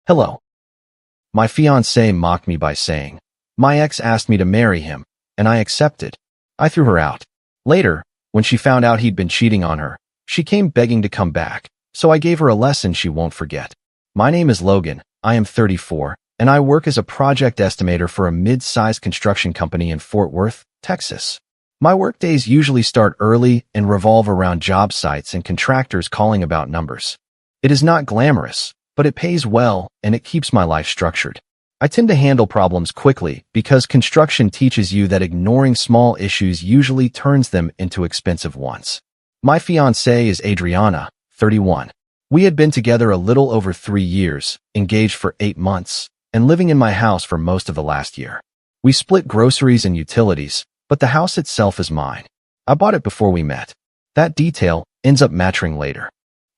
Hello. My fiancée mocked me by saying, "My ex asked me to marry him, and I accepted." I threw her out. Later, when she found out he'd been cheating on her, she came begging to come back, so I gave her a lesson she won't forget. My name is Logan, I am 34, and I work as a project estimator for a mid-sized construction company in Fort Worth, Texas. My workdays usually start early and revolve around job sites and contractors calling about numbers. It is not glamorous, but it pays well and it keeps my life structured. I tend to handle problems quickly because construction teaches you that ignoring small issues usually turns them into expensive ones. My fiancée is Adriana, 31. We had been together a little over 3 years, engaged for 8 months, and living in my house for most of the last year. We split groceries and utilities, but the house itself is mine. I bought it before we met. That detail ends up mattering later.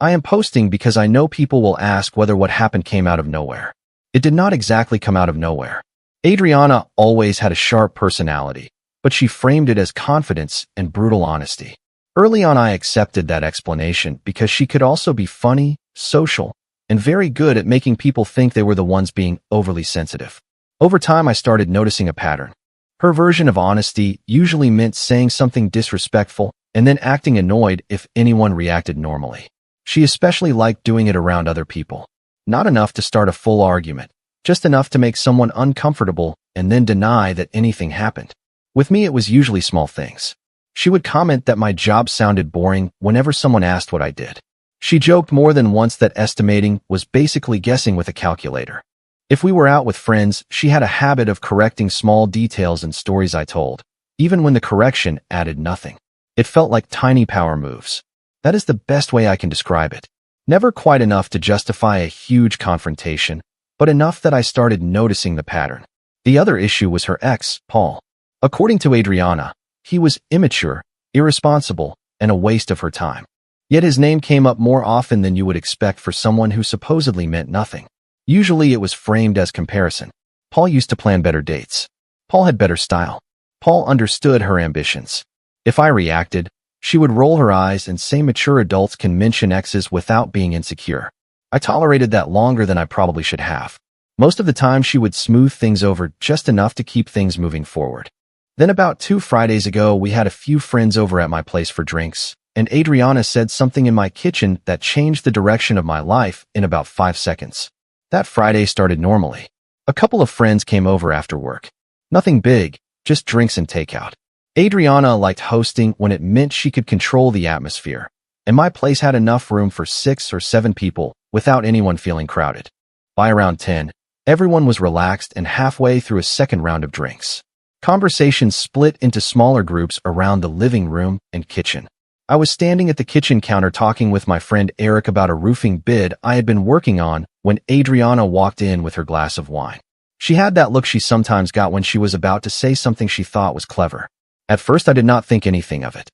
I am posting because I know people will ask whether what happened came out of nowhere. It did not exactly come out of nowhere. Adriana always had a sharp personality, but she framed it as confidence and brutal honesty. Early on, I accepted that explanation because she could also be funny, social, and very good at making people think they were the ones being overly sensitive. Over time, I started noticing a pattern. Her version of honesty usually meant saying something disrespectful and then acting annoyed if anyone reacted normally. She especially liked doing it around other people. Not enough to start a full argument, just enough to make someone uncomfortable and then deny that anything happened. With me, it was usually small things. She would comment that my job sounded boring whenever someone asked what I did. She joked more than once that estimating was basically guessing with a calculator. If we were out with friends, she had a habit of correcting small details in stories I told, even when the correction added nothing. It felt like tiny power moves. That is the best way I can describe it. Never quite enough to justify a huge confrontation, but enough that I started noticing the pattern. The other issue was her ex, Paul. According to Adriana, he was immature, irresponsible, and a waste of her time. Yet his name came up more often than you would expect for someone who supposedly meant nothing. Usually it was framed as comparison. Paul used to plan better dates. Paul had better style. Paul understood her ambitions. If I reacted, she would roll her eyes and say mature adults can mention exes without being insecure. I tolerated that longer than I probably should have. Most of the time she would smooth things over just enough to keep things moving forward. Then about 2 Fridays ago, we had a few friends over at my place for drinks, and Adriana said something in my kitchen that changed the direction of my life in about 5 seconds. That Friday started normally. A couple of friends came over after work. Nothing big, just drinks and takeout. Adriana liked hosting when it meant she could control the atmosphere, and my place had enough room for 6 or 7 people without anyone feeling crowded. By around 10, everyone was relaxed and halfway through a second round of drinks. Conversations split into smaller groups around the living room and kitchen. I was standing at the kitchen counter talking with my friend Eric about a roofing bid I had been working on when Adriana walked in with her glass of wine. She had that look she sometimes got when she was about to say something she thought was clever. At first, I did not think anything of it.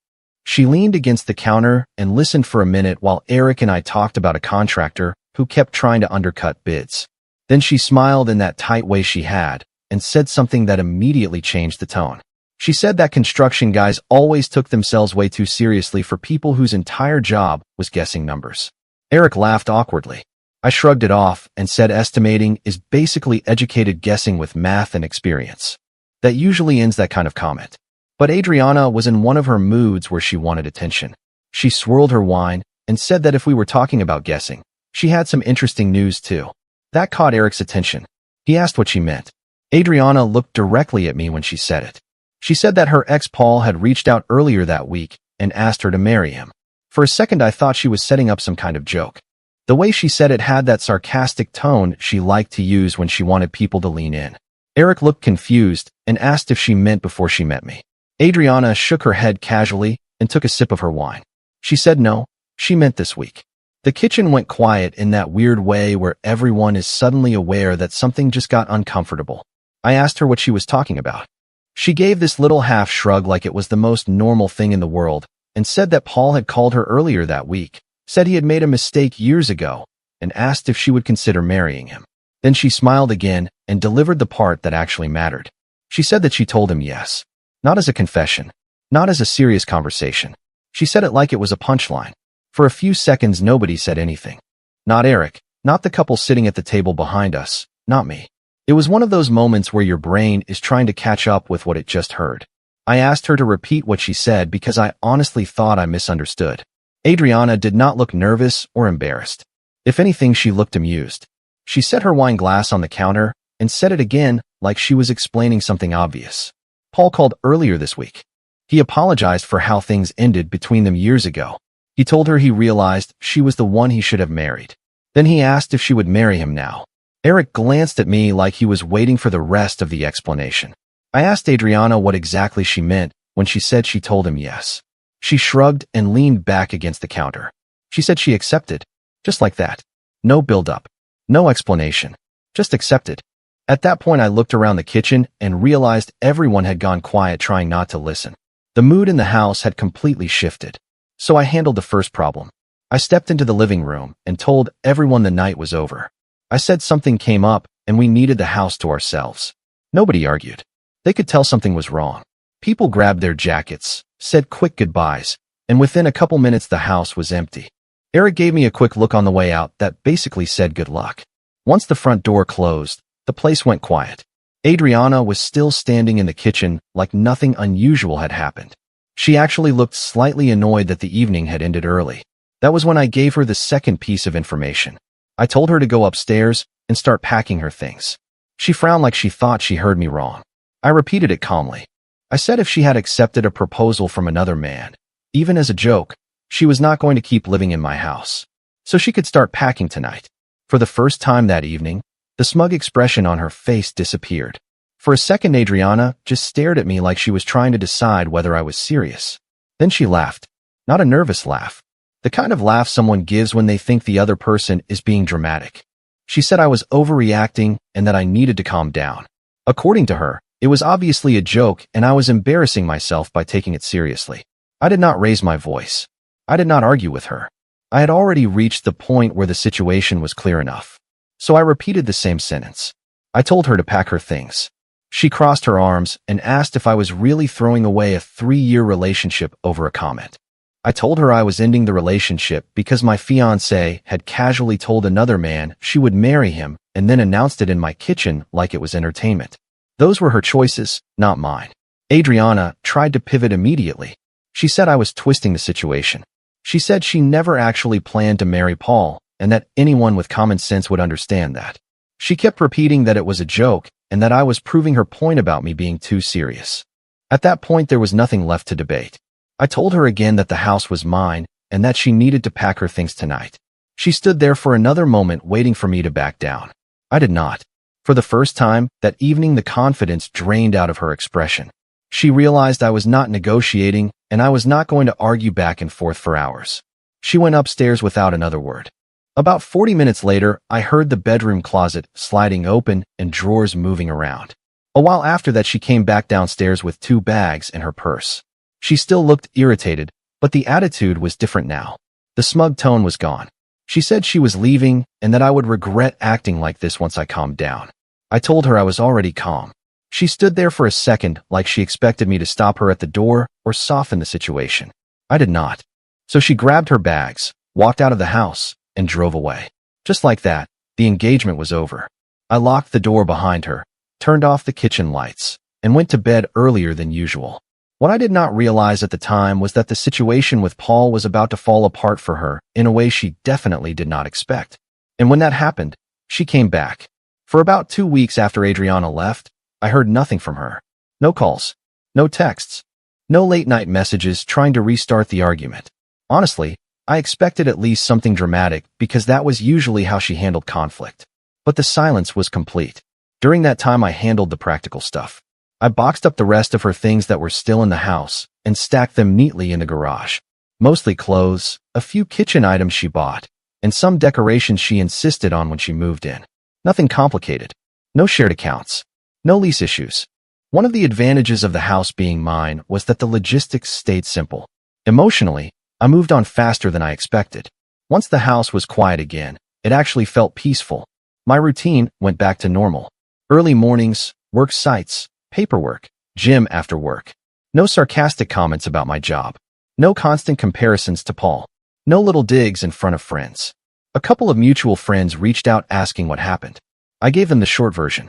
She leaned against the counter and listened for a minute while Eric and I talked about a contractor who kept trying to undercut bids. Then she smiled in that tight way she had and said something that immediately changed the tone. She said that construction guys always took themselves way too seriously for people whose entire job was guessing numbers. Eric laughed awkwardly. I shrugged it off and said estimating is basically educated guessing with math and experience. That usually ends that kind of comment. But Adriana was in one of her moods where she wanted attention. She swirled her wine and said that if we were talking about guessing, she had some interesting news too. That caught Eric's attention. He asked what she meant. Adriana looked directly at me when she said it. She said that her ex Paul had reached out earlier that week and asked her to marry him. For a second, I thought she was setting up some kind of joke. The way she said it had that sarcastic tone she liked to use when she wanted people to lean in. Eric looked confused and asked if she meant before she met me. Adriana shook her head casually and took a sip of her wine. She said no, she meant this week. The kitchen went quiet in that weird way where everyone is suddenly aware that something just got uncomfortable. I asked her what she was talking about. She gave this little half shrug like it was the most normal thing in the world and said that Paul had called her earlier that week, said he had made a mistake years ago, and asked if she would consider marrying him. Then she smiled again and delivered the part that actually mattered. She said that she told him yes. Not as a confession, not as a serious conversation. She said it like it was a punchline. For a few seconds, nobody said anything. Not Eric, Not the couple sitting at the table behind us, not me. It was one of those moments where your brain is trying to catch up with what it just heard. I asked her to repeat what she said because I honestly thought I misunderstood. Adriana did not look nervous or embarrassed. If anything, she looked amused. She set her wine glass on the counter and said it again like she was explaining something obvious. Paul called earlier this week. He apologized for how things ended between them years ago. He told her he realized she was the one he should have married. Then he asked if she would marry him now. Eric glanced at me like he was waiting for the rest of the explanation. I asked Adriana what exactly she meant when she said she told him yes. She shrugged and leaned back against the counter. She said she accepted. Just like that. No build-up. No explanation. Just accepted. At that point, I looked around the kitchen and realized everyone had gone quiet, trying not to listen. The mood in the house had completely shifted. So I handled the first problem. I stepped into the living room and told everyone the night was over. I said something came up and we needed the house to ourselves. Nobody argued. They could tell something was wrong. People grabbed their jackets, said quick goodbyes, and within a couple minutes the house was empty. Eric gave me a quick look on the way out that basically said good luck. Once the front door closed, the place went quiet. Adriana was still standing in the kitchen like nothing unusual had happened. She actually looked slightly annoyed that the evening had ended early. That was when I gave her the second piece of information. I told her to go upstairs and start packing her things. She frowned like she thought she heard me wrong. I repeated it calmly. I said if she had accepted a proposal from another man, even as a joke, she was not going to keep living in my house. So she could start packing tonight. For the first time that evening, the smug expression on her face disappeared. For a second, Adriana just stared at me like she was trying to decide whether I was serious. Then she laughed. Not a nervous laugh. The kind of laugh someone gives when they think the other person is being dramatic. She said I was overreacting and that I needed to calm down. According to her, it was obviously a joke and I was embarrassing myself by taking it seriously. I did not raise my voice. I did not argue with her. I had already reached the point where the situation was clear enough. So I repeated the same sentence. I told her to pack her things. She crossed her arms and asked if I was really throwing away a 3-year relationship over a comment. I told her I was ending the relationship because my fiancée had casually told another man she would marry him and then announced it in my kitchen like it was entertainment. Those were her choices, not mine. Adriana tried to pivot immediately. She said I was twisting the situation. She said she never actually planned to marry Paul and that anyone with common sense would understand that. She kept repeating that it was a joke and that I was proving her point about me being too serious. At that point, there was nothing left to debate. I told her again that the house was mine and that she needed to pack her things tonight. She stood there for another moment waiting for me to back down. I did not. For the first time that evening, the confidence drained out of her expression. She realized I was not negotiating and I was not going to argue back and forth for hours. She went upstairs without another word. About 40 minutes later, I heard the bedroom closet sliding open and drawers moving around. A while after that, she came back downstairs with 2 bags and her purse. She still looked irritated, but the attitude was different now. The smug tone was gone. She said she was leaving and that I would regret acting like this once I calmed down. I told her I was already calm. She stood there for a second like she expected me to stop her at the door or soften the situation. I did not. So she grabbed her bags, walked out of the house, and drove away. Just like that, the engagement was over. I locked the door behind her, turned off the kitchen lights, and went to bed earlier than usual. What I did not realize at the time was that the situation with Paul was about to fall apart for her in a way she definitely did not expect. And when that happened, she came back. For about 2 weeks after Adriana left, I heard nothing from her. No calls, no texts, no late-night messages trying to restart the argument. Honestly, I expected at least something dramatic because that was usually how she handled conflict. But the silence was complete. During that time, I handled the practical stuff. I boxed up the rest of her things that were still in the house and stacked them neatly in the garage. Mostly clothes, a few kitchen items she bought, and some decorations she insisted on when she moved in. Nothing complicated. No shared accounts. No lease issues. One of the advantages of the house being mine was that the logistics stayed simple. Emotionally, I moved on faster than I expected. Once the house was quiet again, it actually felt peaceful. My routine went back to normal. Early mornings, work sites, paperwork, gym after work. No sarcastic comments about my job. No constant comparisons to Paul. No little digs in front of friends. A couple of mutual friends reached out asking what happened. I gave them the short version.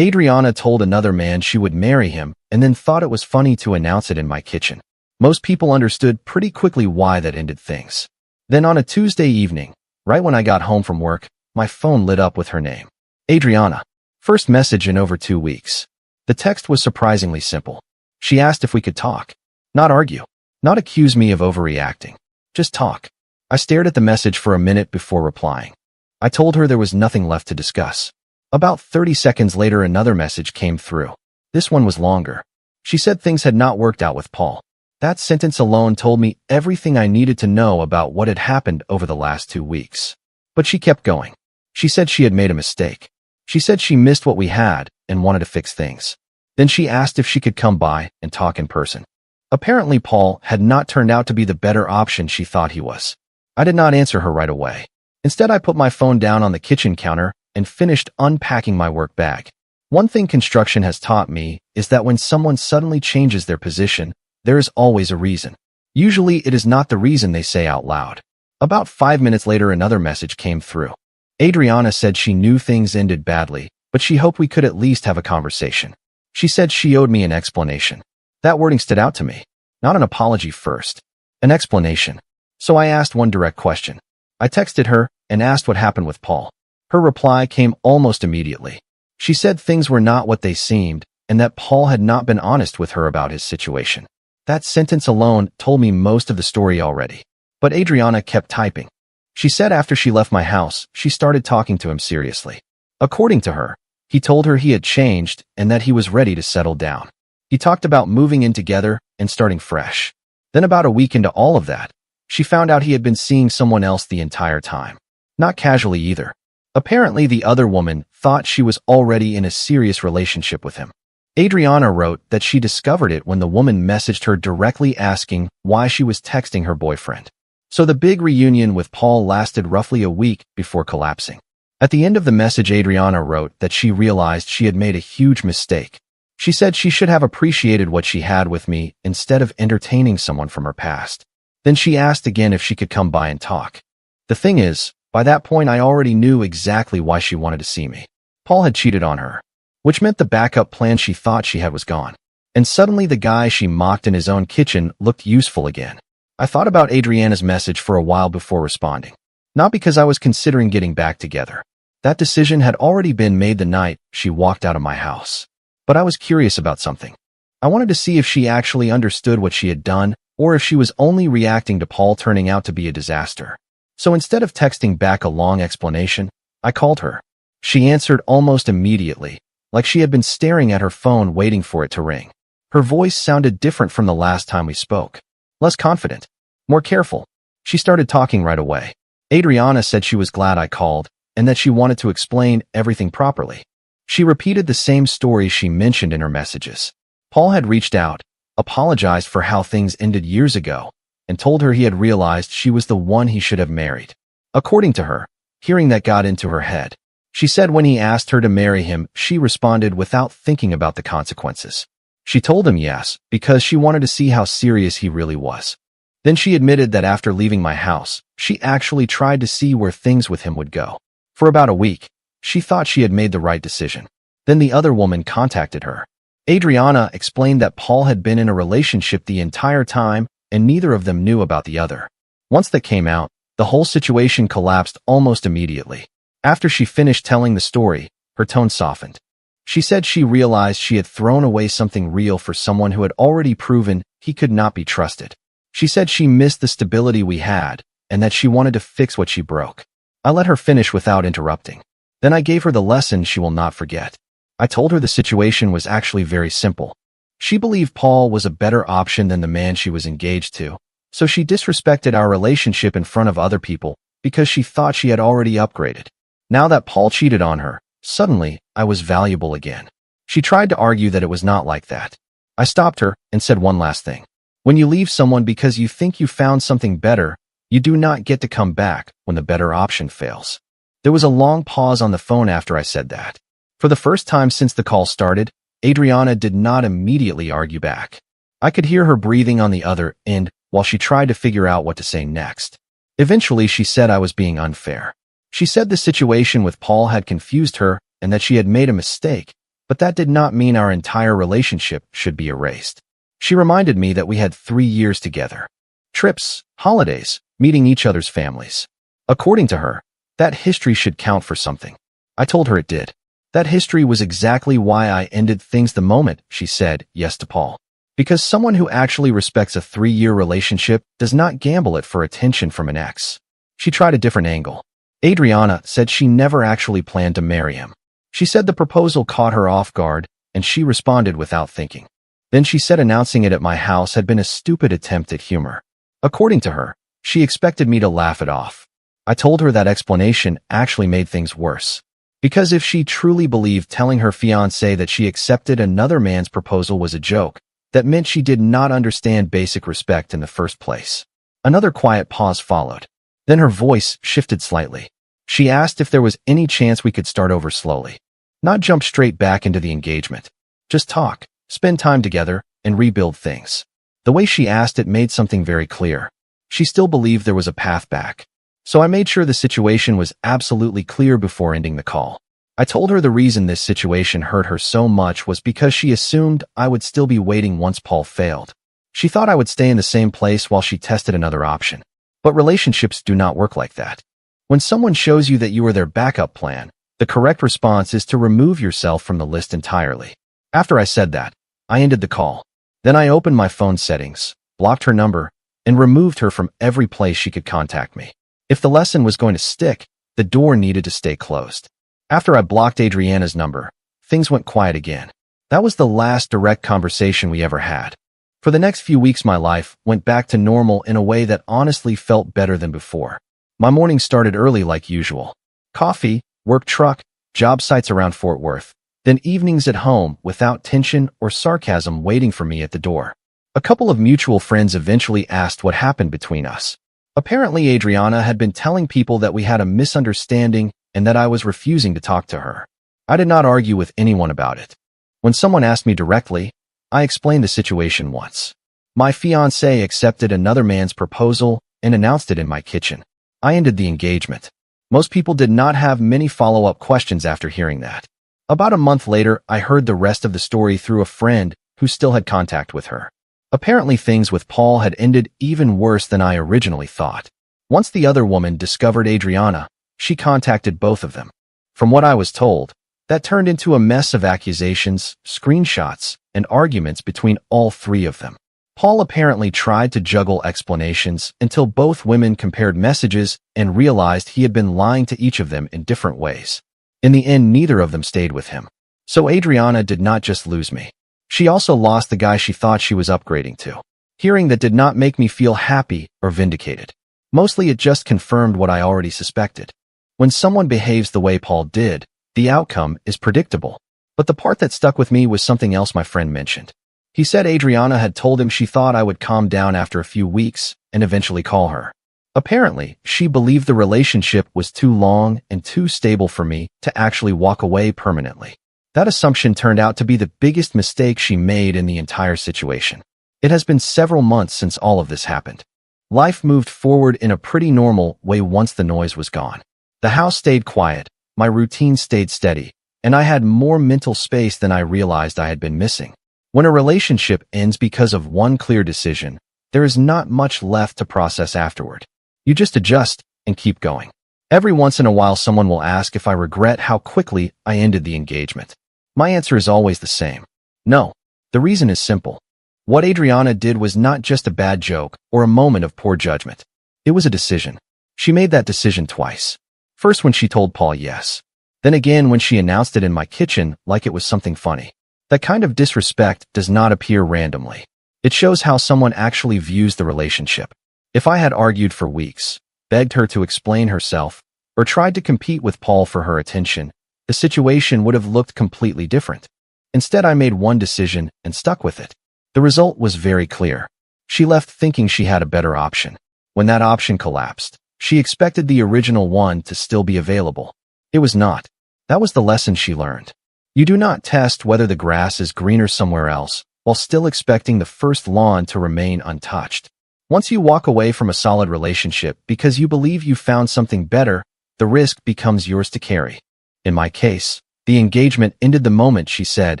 Adriana told another man she would marry him and then thought it was funny to announce it in my kitchen. Most people understood pretty quickly why that ended things. Then on a Tuesday evening, right when I got home from work, my phone lit up with her name. Adriana. First message in over 2 weeks. The text was surprisingly simple. She asked if we could talk. Not argue. Not accuse me of overreacting. Just talk. I stared at the message for a minute before replying. I told her there was nothing left to discuss. About 30 seconds later, another message came through. This one was longer. She said things had not worked out with Paul. That sentence alone told me everything I needed to know about what had happened over the last 2 weeks. But she kept going. She said she had made a mistake. She said she missed what we had and wanted to fix things. Then she asked if she could come by and talk in person. Apparently, Paul had not turned out to be the better option she thought he was. I did not answer her right away. Instead, I put my phone down on the kitchen counter and finished unpacking my work bag. One thing construction has taught me is that when someone suddenly changes their position, there is always a reason. Usually, it is not the reason they say out loud. About 5 minutes later, another message came through. Adriana said she knew things ended badly, but she hoped we could at least have a conversation. She said she owed me an explanation. That wording stood out to me. Not an apology first. An explanation. So I asked one direct question. I texted her and asked what happened with Paul. Her reply came almost immediately. She said things were not what they seemed and that Paul had not been honest with her about his situation. That sentence alone told me most of the story already. But Adriana kept typing. She said after she left my house, she started talking to him seriously. According to her, he told her he had changed and that he was ready to settle down. He talked about moving in together and starting fresh. Then about a week into all of that, she found out he had been seeing someone else the entire time. Not casually either. Apparently, the other woman thought she was already in a serious relationship with him. Adriana wrote that she discovered it when the woman messaged her directly asking why she was texting her boyfriend. So the big reunion with Paul lasted roughly a week before collapsing. At the end of the message, Adriana wrote that she realized she had made a huge mistake. She said she should have appreciated what she had with me instead of entertaining someone from her past. Then she asked again if she could come by and talk. The thing is, by that point I already knew exactly why she wanted to see me. Paul had cheated on her, which meant the backup plan she thought she had was gone. And suddenly the guy she mocked in his own kitchen looked useful again. I thought about Adriana's message for a while before responding. Not because I was considering getting back together. That decision had already been made the night she walked out of my house. But I was curious about something. I wanted to see if she actually understood what she had done, or if she was only reacting to Paul turning out to be a disaster. So instead of texting back a long explanation, I called her. She answered almost immediately, like she had been staring at her phone waiting for it to ring. Her voice sounded different from the last time we spoke. Less confident. More careful. She started talking right away. Adriana said she was glad I called, and that she wanted to explain everything properly. She repeated the same story she mentioned in her messages. Paul had reached out, apologized for how things ended years ago, and told her he had realized she was the one he should have married. According to her, hearing that got into her head. She said when he asked her to marry him, she responded without thinking about the consequences. She told him yes, because she wanted to see how serious he really was. Then she admitted that after leaving my house, she actually tried to see where things with him would go. For about a week, she thought she had made the right decision. Then the other woman contacted her. Adriana explained that Paul had been in a relationship the entire time and neither of them knew about the other. Once that came out, the whole situation collapsed almost immediately. After she finished telling the story, her tone softened. She said she realized she had thrown away something real for someone who had already proven he could not be trusted. She said she missed the stability we had and that she wanted to fix what she broke. I let her finish without interrupting. Then I gave her the lesson she will not forget. I told her the situation was actually very simple. She believed Paul was a better option than the man she was engaged to, so she disrespected our relationship in front of other people because she thought she had already upgraded. Now that Paul cheated on her, suddenly I was valuable again. She tried to argue that it was not like that. I stopped her and said one last thing. When you leave someone because you think you found something better, you do not get to come back when the better option fails. There was a long pause on the phone after I said that. For the first time since the call started, Adriana did not immediately argue back. I could hear her breathing on the other end while she tried to figure out what to say next. Eventually, she said I was being unfair. She said the situation with Paul had confused her and that she had made a mistake, but that did not mean our entire relationship should be erased. She reminded me that we had 3 years together. Trips, holidays, meeting each other's families. According to her, that history should count for something. I told her it did. That history was exactly why I ended things the moment she said yes to Paul. Because someone who actually respects a 3-year relationship does not gamble it for attention from an ex. She tried a different angle. Adriana said she never actually planned to marry him. She said the proposal caught her off guard, and she responded without thinking. Then she said announcing it at my house had been a stupid attempt at humor. According to her, she expected me to laugh it off. I told her that explanation actually made things worse. Because if she truly believed telling her fiancé that she accepted another man's proposal was a joke, that meant she did not understand basic respect in the first place. Another quiet pause followed. Then her voice shifted slightly. She asked if there was any chance we could start over slowly. Not jump straight back into the engagement. Just talk, spend time together, and rebuild things. The way she asked it made something very clear. She still believed there was a path back. So I made sure the situation was absolutely clear before ending the call. I told her the reason this situation hurt her so much was because she assumed I would still be waiting once Paul failed. She thought I would stay in the same place while she tested another option. But relationships do not work like that. When someone shows you that you are their backup plan, the correct response is to remove yourself from the list entirely. After I said that, I ended the call. Then I opened my phone settings, blocked her number, and removed her from every place she could contact me. If the lesson was going to stick, the door needed to stay closed. After I blocked Adriana's number, things went quiet again. That was the last direct conversation we ever had. For the next few weeks, my life went back to normal in a way that honestly felt better than before. My mornings started early like usual. Coffee, work truck, job sites around Fort Worth. Then evenings at home without tension or sarcasm waiting for me at the door. A couple of mutual friends eventually asked what happened between us. Apparently, Adriana had been telling people that we had a misunderstanding and that I was refusing to talk to her. I did not argue with anyone about it. When someone asked me directly, I explained the situation once. My fiancé accepted another man's proposal and announced it in my kitchen. I ended the engagement. Most people did not have many follow-up questions after hearing that. About a month later, I heard the rest of the story through a friend who still had contact with her. Apparently, things with Paul had ended even worse than I originally thought. Once the other woman discovered Adriana, she contacted both of them. From what I was told, that turned into a mess of accusations, screenshots, and arguments between all 3 of them. Paul apparently tried to juggle explanations until both women compared messages and realized he had been lying to each of them in different ways. In the end, neither of them stayed with him. So Adriana did not just lose me. She also lost the guy she thought she was upgrading to. Hearing that did not make me feel happy or vindicated. Mostly it just confirmed what I already suspected. When someone behaves the way Paul did, the outcome is predictable. But the part that stuck with me was something else my friend mentioned. He said Adriana had told him she thought I would calm down after a few weeks and eventually call her. Apparently, she believed the relationship was too long and too stable for me to actually walk away permanently. That assumption turned out to be the biggest mistake she made in the entire situation. It has been several months since all of this happened. Life moved forward in a pretty normal way once the noise was gone. The house stayed quiet, my routine stayed steady, and I had more mental space than I realized I had been missing. When a relationship ends because of one clear decision, there is not much left to process afterward. You just adjust and keep going. Every once in a while, someone will ask if I regret how quickly I ended the engagement. My answer is always the same. No. The reason is simple. What Adriana did was not just a bad joke or a moment of poor judgment. It was a decision. She made that decision twice. First when she told Paul yes. Then again when she announced it in my kitchen like it was something funny. That kind of disrespect does not appear randomly. It shows how someone actually views the relationship. If I had argued for weeks, begged her to explain herself, or tried to compete with Paul for her attention, the situation would have looked completely different. Instead, I made one decision and stuck with it. The result was very clear. She left thinking she had a better option. When that option collapsed, she expected the original one to still be available. It was not. That was the lesson she learned. You do not test whether the grass is greener somewhere else while still expecting the first lawn to remain untouched. Once you walk away from a solid relationship because you believe you found something better, the risk becomes yours to carry. In my case, the engagement ended the moment she said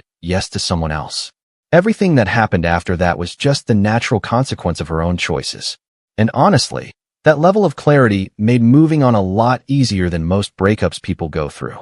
yes to someone else. Everything that happened after that was just the natural consequence of her own choices. And honestly, that level of clarity made moving on a lot easier than most breakups people go through.